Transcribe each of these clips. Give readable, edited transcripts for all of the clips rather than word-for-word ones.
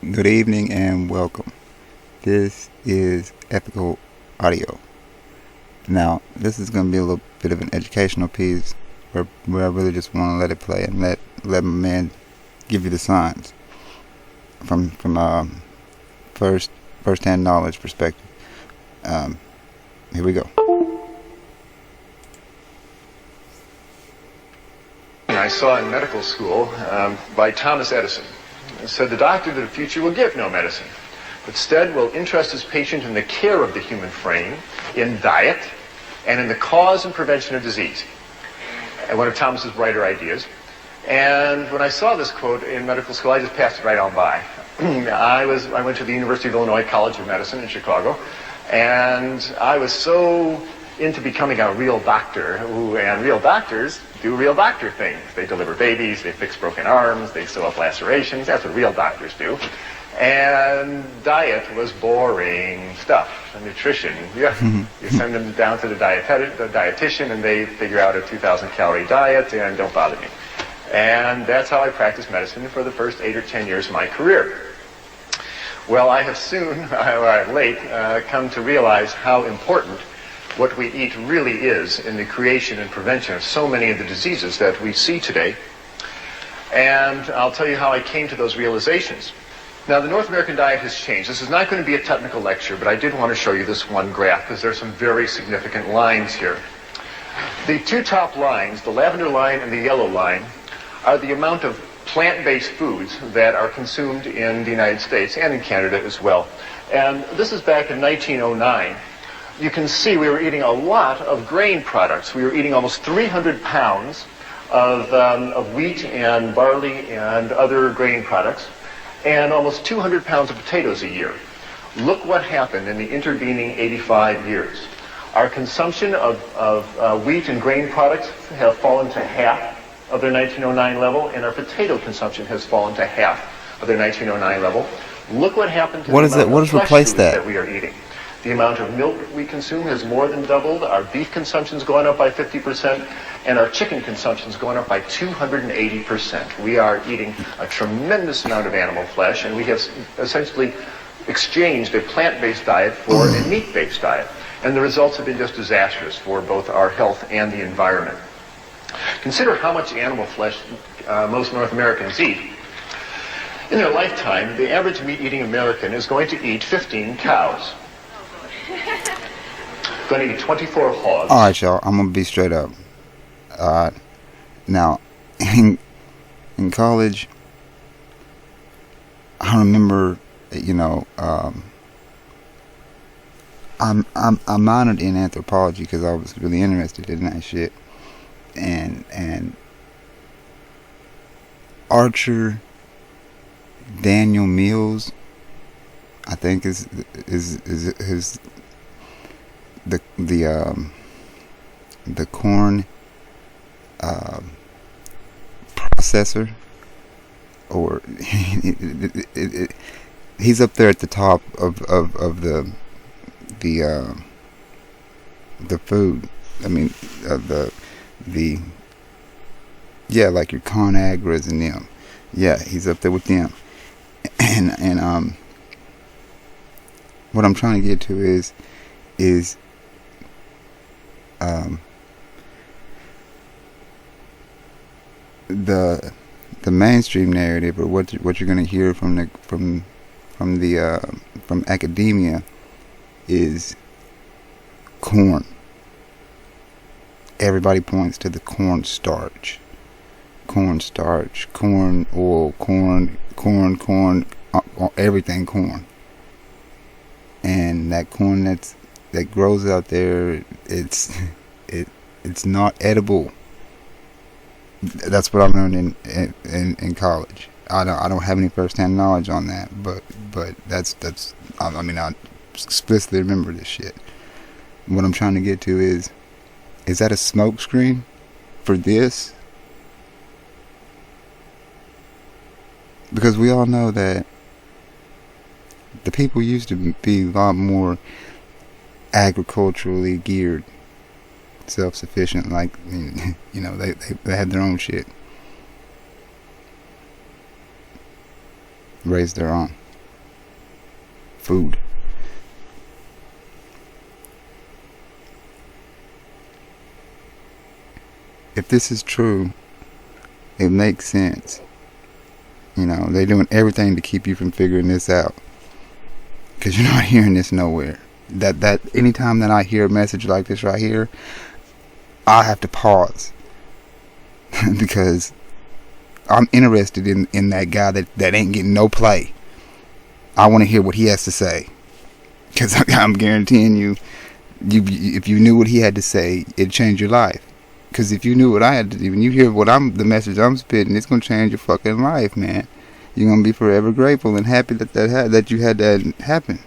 Good evening and welcome. This is Ethical Audio. Now, this is going to be a little bit of an educational piece where I really just want to let it play and let my man give you the signs from first-hand knowledge perspective. Here we go. I saw in medical school by Thomas Edison. It said the doctor of the future will give no medicine, but instead will interest his patient in the care of the human frame, in diet, and in the cause and prevention of disease. And one of Thomas's brighter ideas. And when I saw this quote in medical school, I just passed it right on by. I went to the University of Illinois College of Medicine in Chicago, and I was so into becoming a real doctor, and real doctors do real doctor things. They deliver babies, they fix broken arms, they sew up lacerations. That's what real doctors do. And diet was boring stuff. Nutrition, you send them down to the dietitian, and they figure out a 2,000 calorie diet, and don't bother me. And that's how I practiced medicine for the first 8 or 10 years of my career. Well, I have soon, or late, come to realize how important what we eat really is in the creation and prevention of so many of the diseases that we see today. And I'll tell you how I came to those realizations. Now, the North American diet has changed. This is not going to be a technical lecture, but I did want to show you this one graph because there are some very significant lines here. The two top lines, the lavender line and the yellow line, are the amount of plant-based foods that are consumed in the United States and in Canada as well. And this is back in 1909. You can see we were eating a lot of grain products. We were eating almost 300 pounds of wheat and barley and other grain products, and almost 200 pounds of potatoes a year. Look what happened in the intervening 85 years. Our consumption of wheat and grain products have fallen to half of their 1909 level, and our potato consumption has fallen to half of their 1909 level. Look what happened to the amount of fresh foods that we are eating. The amount of milk we consume has more than doubled. Our beef consumption's gone up by 50%, and our chicken consumption's gone up by 280%. We are eating a tremendous amount of animal flesh, and we have essentially exchanged a plant-based diet for a meat-based diet. And the results have been just disastrous for both our health and the environment. Consider how much animal flesh most North Americans eat. In their lifetime, the average meat-eating American is going to eat 15 cows. Going to eat 24 hogs. Alright, y'all, I'm going to be straight up. Now, in college, I remember, I minored in anthropology because I was really interested in that shit. And Archer Daniel Mills, I think is his the corn processor, or he's up there at the top of the food. I mean, like your ConAgras and them. Yeah, he's up there with them. And what I'm trying to get to is the mainstream narrative, or what you're going to hear from academia, is corn. Everybody points to the corn oil, corn, everything corn. And that corn that grows out there, it's not edible. That's what I learned in college. I don't have any first-hand knowledge on that, but that's I explicitly remember this shit. What I'm trying to get to is that a smoke screen for this? Because we all know that the people used to be a lot more agriculturally geared, self-sufficient, like, they had their own shit, raised their own. food. If this is true, it makes sense. You know, they're doing everything to keep you from figuring this out, because you're not hearing this nowhere. That anytime that I hear a message like this right here, I have to pause because I'm interested in that guy that ain't getting no play. I want to hear what he has to say, because I'm guaranteeing you, if you knew what he had to say, it'd change your life. Because if you knew what I had to do, when you hear the message I'm spitting, it's gonna change your fucking life, man. You're gonna be forever grateful and happy that you had that happen.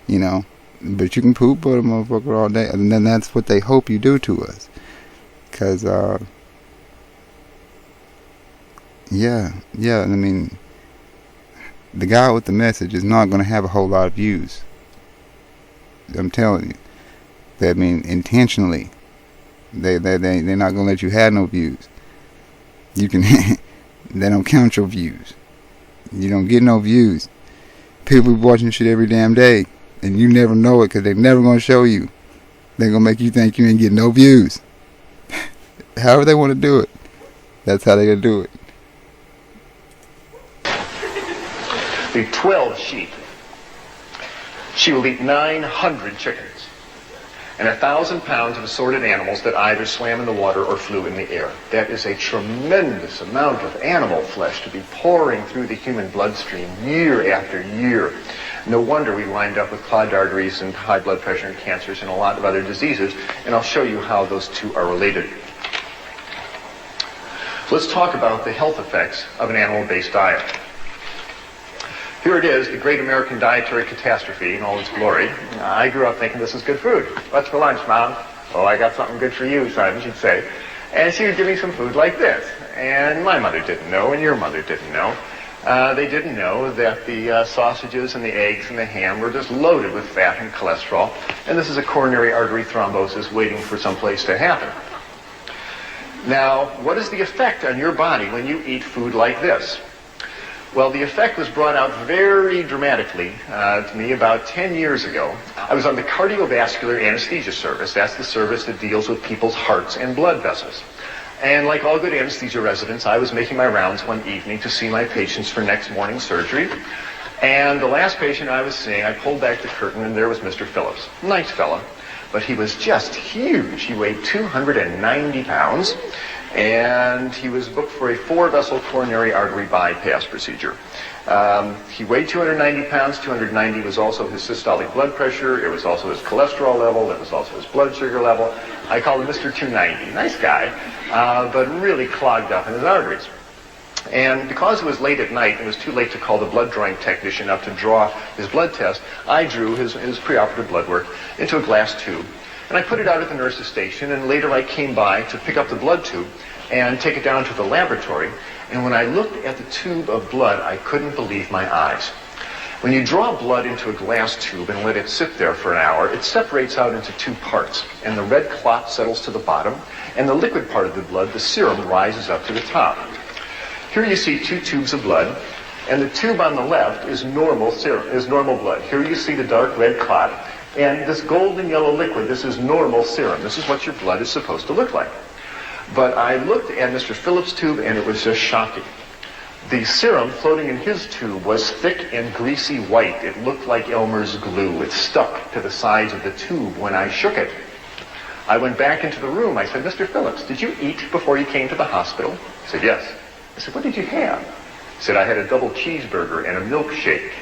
You know, but you can poop on a motherfucker all day, and then that's what they hope you do to us. Cause yeah. I mean, the guy with the message is not gonna have a whole lot of views. I'm telling you. I mean, intentionally. They're not gonna let you have no views. You can they don't count your views. You don't get no views. People be watching shit every damn day, and you never know it because they're never gonna show you. They're gonna make you think you ain't getting no views. However they want to do it, that's how they're gonna do it. The 12 sheep. She will eat 900 chickens and 1,000 pounds of assorted animals that either swam in the water or flew in the air. That is a tremendous amount of animal flesh to be pouring through the human bloodstream year after year. No wonder we wind up with clogged arteries and high blood pressure and cancers and a lot of other diseases, and I'll show you how those two are related. Let's talk about the health effects of an animal-based diet. Here it is, the great American dietary catastrophe in all its glory. I grew up thinking this is good food. What's for lunch, Mom? Oh, I got something good for you, son, she'd say. And she would give me some food like this. And my mother didn't know, and your mother didn't know. They didn't know that the sausages and the eggs and the ham were just loaded with fat and cholesterol. And this is a coronary artery thrombosis waiting for some place to happen. Now, what is the effect on your body when you eat food like this? Well, the effect was brought out very dramatically to me about 10 years ago. I was on the cardiovascular anesthesia service. That's the service that deals with people's hearts and blood vessels. And like all good anesthesia residents, I was making my rounds one evening to see my patients for next morning's surgery. And the last patient I was seeing, I pulled back the curtain, and there was Mr. Phillips. Nice fella, but he was just huge. He weighed 290 pounds. And he was booked for a 4-vessel coronary artery bypass procedure. He weighed 290 pounds. 290 was also his systolic blood pressure. It was also his cholesterol level. It was also his blood sugar level. I called him Mr. 290. Nice guy, but really clogged up in his arteries. And because it was late at night, it was too late to call the blood drawing technician up to draw his blood test, I drew his preoperative blood work into a glass tube. And I put it out at the nurse's station, and later I came by to pick up the blood tube and take it down to the laboratory. And when I looked at the tube of blood, I couldn't believe my eyes. When you draw blood into a glass tube and let it sit there for an hour, it separates out into two parts. And the red clot settles to the bottom, and the liquid part of the blood, the serum, rises up to the top. Here you see two tubes of blood, and the tube on the left is normal serum, is normal blood. Here you see the dark red clot. And this golden yellow liquid, this is normal serum. This is what your blood is supposed to look like. But I looked at Mr. Phillips' tube, and it was just shocking. The serum floating in his tube was thick and greasy white. It looked like Elmer's glue. It stuck to the sides of the tube when I shook it. I went back into the room. I said, Mr. Phillips, did you eat before you came to the hospital? He said, yes. I said, what did you have? He said, I had a double cheeseburger and a milkshake.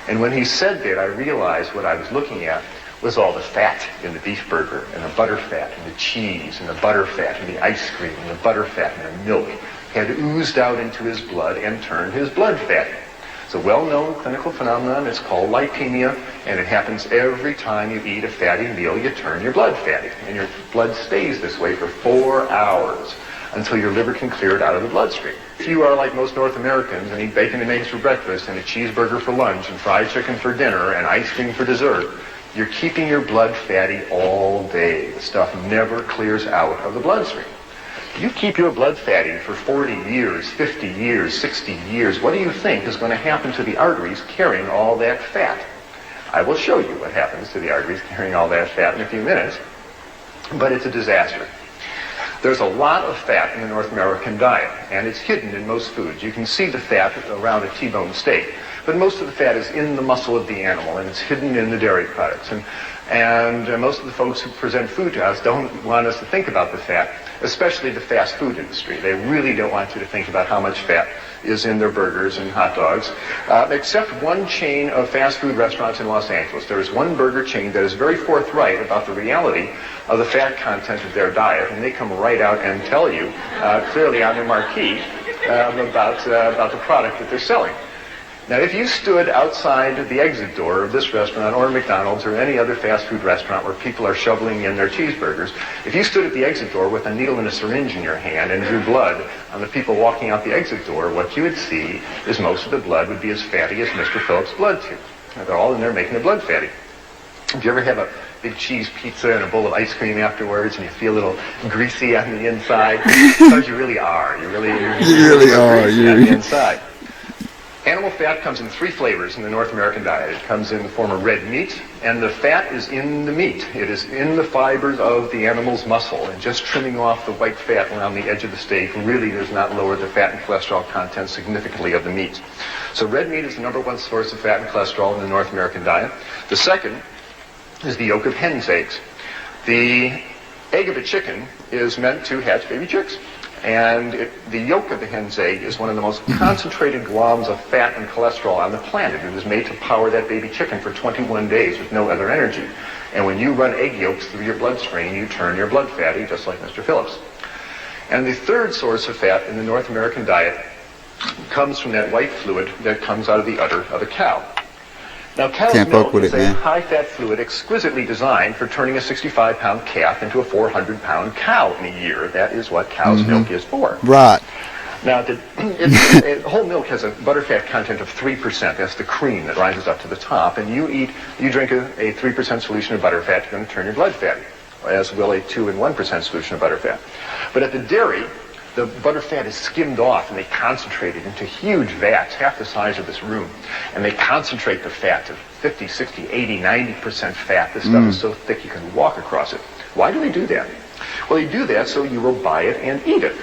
And when he said that, I realized what I was looking at was all the fat in the beef burger, and the butter fat, and the cheese, and the butter fat, and the ice cream, and the butter fat, and the milk had oozed out into his blood and turned his blood fatty. It's a well-known clinical phenomenon. It's called lipemia, and it happens every time you eat a fatty meal. You turn your blood fatty, and your blood stays this way for 4 hours until your liver can clear it out of the bloodstream. If you are like most North Americans and eat bacon and eggs for breakfast and a cheeseburger for lunch and fried chicken for dinner and ice cream for dessert, you're keeping your blood fatty all day. The stuff never clears out of the bloodstream. You keep your blood fatty for 40 years, 50 years, 60 years. What do you think is going to happen to the arteries carrying all that fat? I will show you what happens to the arteries carrying all that fat in a few minutes, but it's a disaster. There's a lot of fat in the North American diet, and it's hidden in most foods. You can see the fat around a T-bone steak, but most of the fat is in the muscle of the animal, and it's hidden in the dairy products. And most of the folks who present food to us don't want us to think about the fat, especially the fast food industry. They really don't want you to think about how much fat is in their burgers and hot dogs, except one chain of fast food restaurants in Los Angeles. There is one burger chain that is very forthright about the reality of the fat content of their diet, and they come right out and tell you clearly on their marquee about the product that they're selling. Now, if you stood outside the exit door of this restaurant or McDonald's or any other fast food restaurant where people are shoveling in their cheeseburgers, if you stood at the exit door with a needle and a syringe in your hand and drew blood on the people walking out the exit door, what you would see is most of the blood would be as fatty as Mr. Phillips' blood tube. They're all in there making the blood fatty. If you ever have a big cheese pizza and a bowl of ice cream afterwards and you feel a little greasy on the inside, because you really are. You really are. Greasy on the inside. Animal fat comes in 3 flavors in the North American diet. It comes in the form of red meat, and the fat is in the meat. It is in the fibers of the animal's muscle, and just trimming off the white fat around the edge of the steak really does not lower the fat and cholesterol content significantly of the meat. So red meat is the #1 source of fat and cholesterol in the North American diet. The second is the yolk of hen's eggs. The egg of a chicken is meant to hatch baby chicks. And the yolk of the hen's egg is one of the most concentrated globs of fat and cholesterol on the planet. It is made to power that baby chicken for 21 days with no other energy. And when you run egg yolks through your bloodstream, you turn your blood fatty, just like Mr. Phillips. And the third source of fat in the North American diet comes from that white fluid that comes out of the udder of a cow. Now, cow's milk is a high-fat fluid exquisitely designed for turning a 65-pound calf into a 400-pound cow in a year. That is what cow's milk is for. Right. Now, whole milk has a butterfat content of 3%. That's the cream that rises up to the top. And you drink a 3% solution of butterfat, you're going to turn your blood fatty, as will a 2 and 1% solution of butterfat. But at the dairy, the butterfat is skimmed off and they concentrate it into huge vats, half the size of this room. And they concentrate the fat to 50, 60, 80, 90% fat. This stuff is so thick you can walk across it. Why do they do that? Well, they do that so you will buy it and eat it.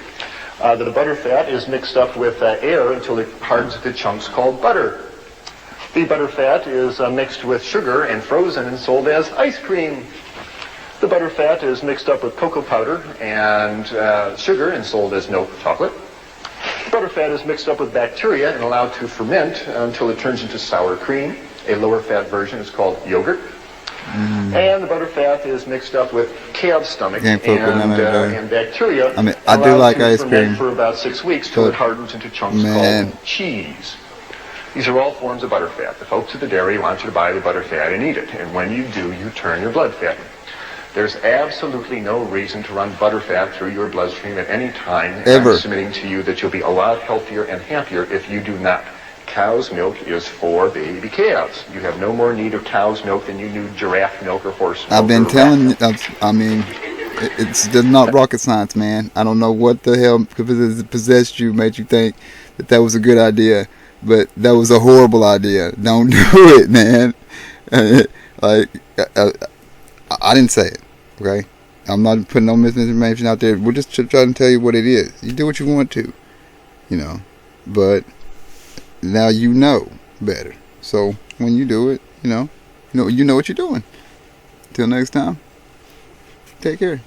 The butterfat is mixed up with air until it hardens into chunks called butter. The butterfat is mixed with sugar and frozen and sold as ice cream. The butterfat is mixed up with cocoa powder and sugar and sold as milk chocolate. Butterfat is mixed up with bacteria and allowed to ferment until it turns into sour cream. A lower fat version is called yogurt. And the butterfat is mixed up with calf stomach and bacteria. I mean, I do like ice cream for about 6 weeks till it hardens into chunks called cheese. These are all forms of butterfat. The folks at the dairy want you to buy the butterfat and eat it. And when you do, you turn your blood fatty. There's absolutely no reason to run butterfat through your bloodstream at any time. Ever. I'm submitting to you that you'll be a lot healthier and happier if you do not. Cow's milk is for baby calves. You have no more need of cow's milk than you need giraffe milk or horse milk. I've been telling you, I mean, it's not rocket science, man. I don't know what the hell possessed you, made you think that was a good idea, but that was a horrible idea. Don't do it, man. I didn't say it, okay? I'm not putting no misinformation out there. We're just trying to tell you what it is. You do what you want to, but now you know better. So when you do it, you know what you're doing. Till next time, take care.